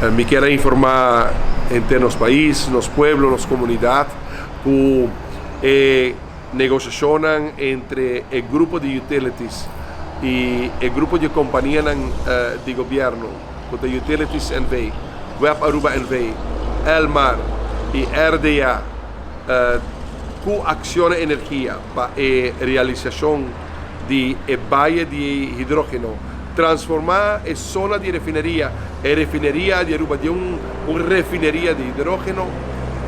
Me quero informar entre nos países, nos pueblos, nas comunidades, que negociação entre o grupo de utilities e o grupo de companhias de governo, com a Utilities NV, Web Aruba NV, Elmar e RDA, com ação e energia para a realização de baía de hidrogênio, transformar a zona de refineria, a refineria de Aruba de uma refineria de hidrogênio,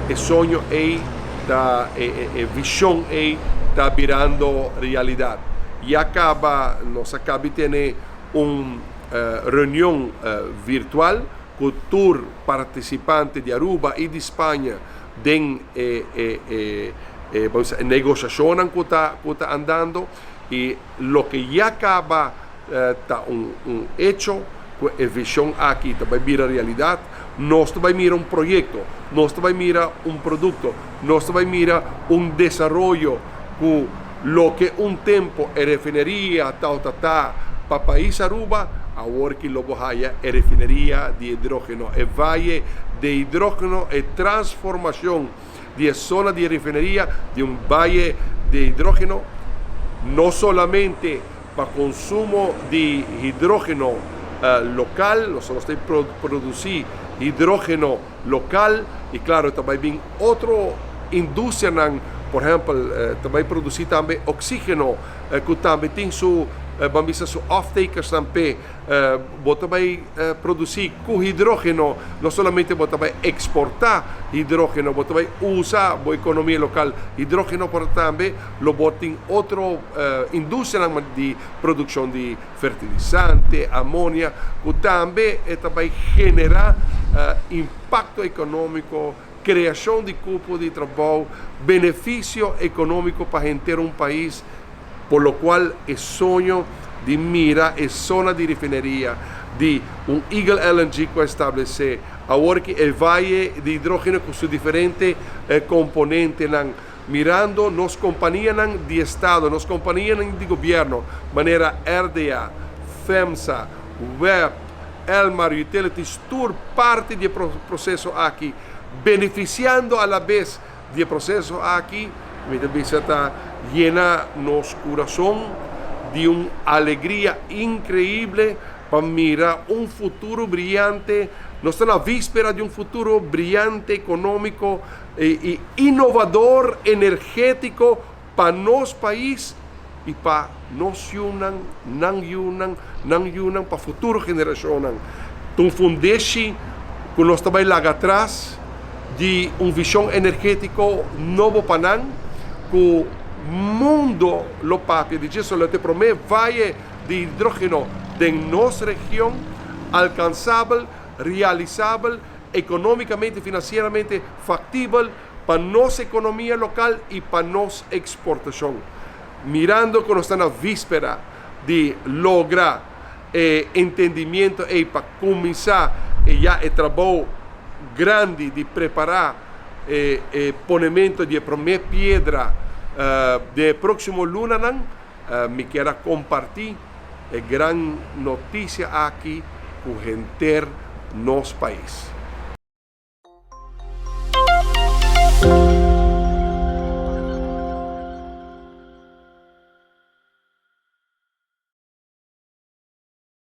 o sonho a visão está virando realidade. E nós acabamos de ter uma reunião virtual com todos os participantes de Aruba e de Espanha em negociação que está andando, e o que já acaba está hecho, a visão aqui vai virar realidade. Nós vai mirar um projeto, nós vai mirar um produto, nós vai mirar um desenvolvimento com lo que tempo é refineria para o país Aruba, agora que logo haya é refineria de hidrogênio, é vale de hidrogênio, é transformação de zona de refineria de vale de hidrogênio, não somente para consumo de hidrogênio local, nós temos que produzir hidrogênio local, e claro, também vem outra indústria, por exemplo, também produzir também oxígeno, que também tem seu off-takers também, também produzir com hidrogênio, não somente também exportar hidrogênio, também usar a economia local hidrogênio, para também tem outra indústria de produção de fertilizante, amônia, que também genera impacto econômico, criação de cupo de trabalho, benefício econômico para ter um país, por lo qual o sonho de mira a zona de refineria de Eagle LNG que vai estabelecer, agora que o vale de hidrogênio com seus diferentes componentes, mirando nas companhias de Estado, nas companhias de governo, maneira RDA, FEMSA, Web, Elmar, Utilities, toda parte do processo aqui, beneficiando a la vez do processo aqui, está llena nos coração de uma alegria incrível para mirar um futuro brilhante. Nós estamos na víspera de um futuro brilhante, econômico e inovador, energético para nosso país e para nós para a futura geração. Então, fundeste que nós também lá atrás de uma visão energética novo para nós, que o mundo lo papia de isso, te promete vai de hidrogênio de nossa região, alcançável, realizável, economicamente e financeiramente factível para nossa economia local e para nossa exportação. Mirando que nós estamos na víspera de lograr entendimento e para começar já o trabalho grande de preparar ponemento de primeira pedra de próximo luna, me quero compartilhar a grande notícia aqui com gente nosso país.